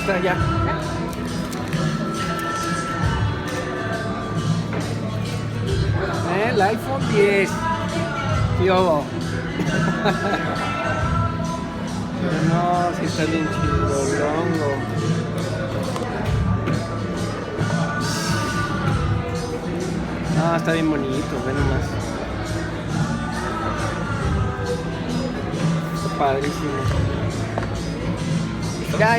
está ya. El iPhone 10. ¿Qué hubo? Pero no, sí está bien chido, longo. No, está bien bonito, ve nomás. Está padrísimo. Ya